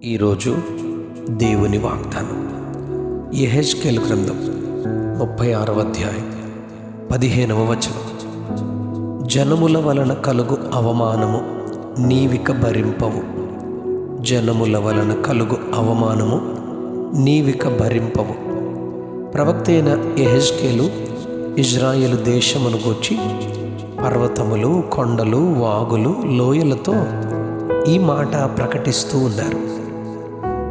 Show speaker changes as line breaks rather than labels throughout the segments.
ఈరోజు దేవుని వాగ్దానం యెహెజ్కేలు గ్రంథం 36వ అధ్యాయం 15వ వచనం. జనముల వలన కలుగు అవమానము నీవిక భరింపవు. జనముల వలన కలుగు అవమానము నీవిక భరింపవు. ప్రవక్త అయిన యెహెజ్కేలు ఇజ్రాయేలు దేశమును గూర్చి పర్వతములు, కొండలు, వాగులు, లోయలతో ఈ మాట ప్రకటిస్తూ ఉన్నారు.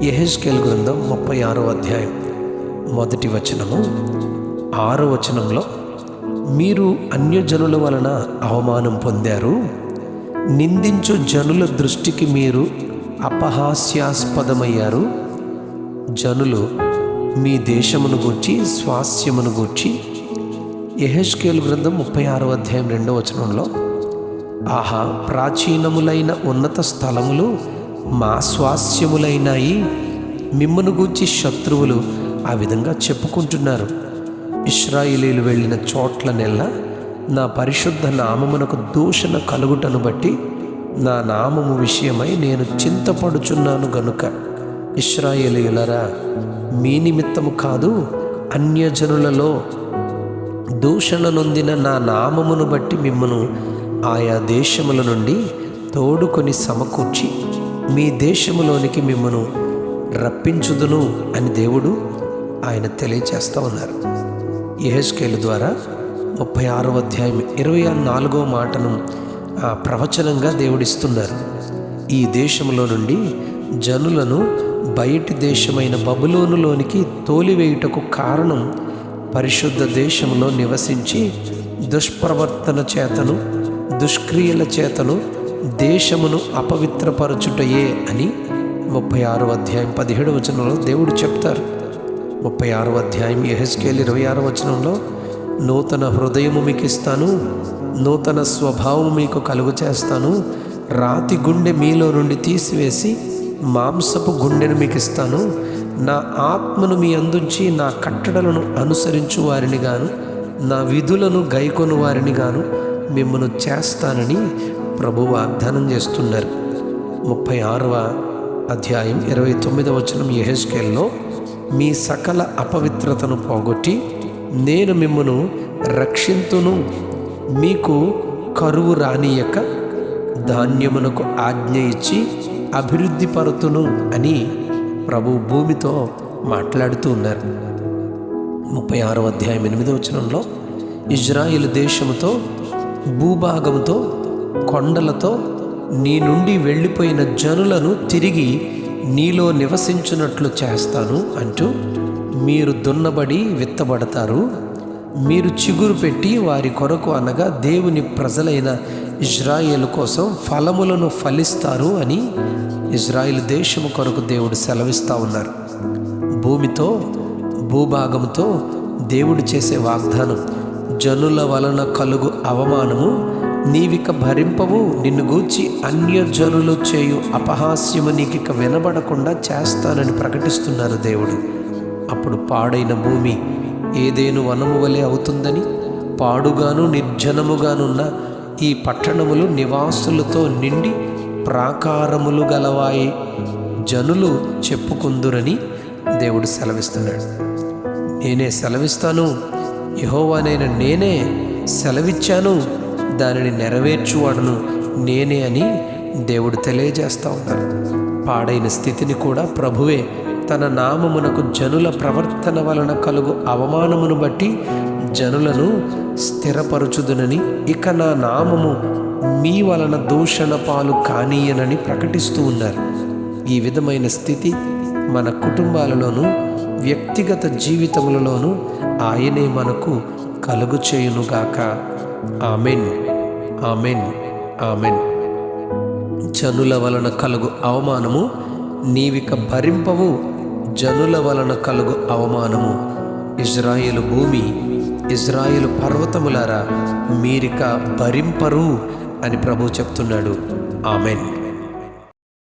యెహెజ్కేలు గ్రంథం 36వ అధ్యాయం 1వ వచనము 6వ వచనంలో, మీరు అన్యజనుల వలన అవమానం పొందారు, నిందించు జనుల దృష్టికి మీరు అపహాస్యాస్పదమయ్యారు. జనులు మీ దేశమును గూర్చి, స్వాస్యమును గూర్చి. యెహెజ్కేలు గ్రంథం 36వ అధ్యాయం 2వ వచనంలో, ఆహా, ప్రాచీనములైన ఉన్నత స్థలములు మా స్వాస్యములైనాయి. మిమ్మను గూర్చి శత్రువులు ఆ విధంగా చెప్పుకుంటున్నారు. ఇశ్రాయేలీయులు వెళ్ళిన చోట్ల నెల్ల నా పరిశుద్ధ నామమునకు దూషణ కలుగుటను బట్టి నా నామము విషయమై నేను చింతపడుచున్నాను గనుక, ఇశ్రాయేలీయులరా, మీ నిమిత్తము కాదు, అన్యజనులలో దూషణ నొందిన నా నామమును బట్టి మిమ్మను ఆయా దేశముల నుండి తోడుకొని సమకూర్చి మీ దేశములోనికి మిమ్మను రప్పించుదును అని దేవుడు ఆయన తెలియచేస్తూ ఉన్నారు. యెహెజ్కేలు ద్వారా 36వ అధ్యాయం 24వ మాటను ప్రవచనంగా దేవుడిస్తున్నారు. ఈ దేశంలో నుండి జనులను బయటి దేశమైన బబులోనులోనికి తోలివేయుటకు కారణం పరిశుద్ధ దేశంలో నివసించి దుష్ప్రవర్తన చేతను, దుష్క్రియల చేతను దేశమును అపవిత్రపరచుటయే అని 36వ అధ్యాయం 17వ వచనంలో దేవుడు చెప్తారు. 36వ అధ్యాయం యెహెజ్కేలు 26వ వచనంలో, నూతన హృదయము మీకు ఇస్తాను, నూతన స్వభావం మీకు కలుగు చేస్తాను, రాతి గుండె మీలో నుండి తీసివేసి మాంసపు గుండెను మీకు ఇస్తాను, నా ఆత్మను మీ అందుంచి నా కట్టడలను అనుసరించు వారిని గాను, నా విధులను గైకొను వారిని గాను మిమ్మను చేస్తానని ప్రభు వాగ్దానం చేస్తున్నారు. 36వ అధ్యాయం 29వ వచనం యెహెజ్కేలులో, మీ సకల అపవిత్రతను పోగొట్టి నేను మిమ్మను రక్షింతును, మీకు కరువు రానియక ధాన్యమునకు ఆజ్ఞ ఇచ్చి అభివృద్ధి పరుతును అని ప్రభు భూమితో మాట్లాడుతూ ఉన్నారు. 36వ అధ్యాయం 8వ వచనంలో, ఇజ్రాయేలు దేశముతో, భూభాగంతో, కొండలతో నీ నుండి వెళ్ళిపోయిన జనులను తిరిగి నీలో నివసించున్నట్లు చేస్తాను అంటూ, మీరు దున్నబడి విత్తబడతారు, మీరు చిగురు పెట్టి వారి కొరకు అనగా దేవుని ప్రజలైన ఇజ్రాయేలు కోసం ఫలములను ఫలిస్తారు అని ఇజ్రాయేలు దేశము కొరకు దేవుడు సెలవిస్తూ ఉన్నారు. భూమితో, భూభాగంతో దేవుడు చేసే వాగ్దానం, జనుల వలన కలుగు అవమానము నీవిక భరింపవు, నిన్ను గూర్చి అన్యజనులు చేయు అపహాస్యము నీకిక వినబడకుండా చేస్తానని ప్రకటిస్తున్నారు దేవుడు. అప్పుడు పాడైన భూమి ఏదేను వనము వలె అవుతుందని, పాడుగాను నిర్జనముగానున్న ఈ పట్టణములు నివాసులతో నిండి ప్రాకారములు గలవాయి జనులు చెప్పుకుందురని దేవుడు సెలవిస్తున్నాడు. నేనే సెలవిస్తాను, యెహోవానైన నేనే సెలవిచ్చాను, దానిని నెరవేర్చువాడును నేనే అని దేవుడు తెలియజేస్తూ ఉన్నారు. పాడైన స్థితిని కూడా ప్రభువే తన నామమునకు జనుల ప్రవర్తన వలన కలుగు అవమానమును బట్టి జనులను స్థిరపరచుదునని, ఇక నా నామము మీ వలన దూషణ పాలు కానీయనని ప్రకటిస్తూ ఉన్నారు. ఈ విధమైన స్థితి మన కుటుంబాలలోనూ, వ్యక్తిగత జీవితములలోనూ ఆయనే మనకు కలుగు చేయునుగాక. Amen, amen, amen. జనుల వలన కలుగు అవమానము నీవిక భరింపవు. జనుల వలన కలుగు అవమానము, ఇజ్రాయేలు భూమి, ఇజ్రాయేలు పర్వతములారా, మీరిక భరింపరు అని ప్రభు చెప్తున్నాడు. ఆమెన్.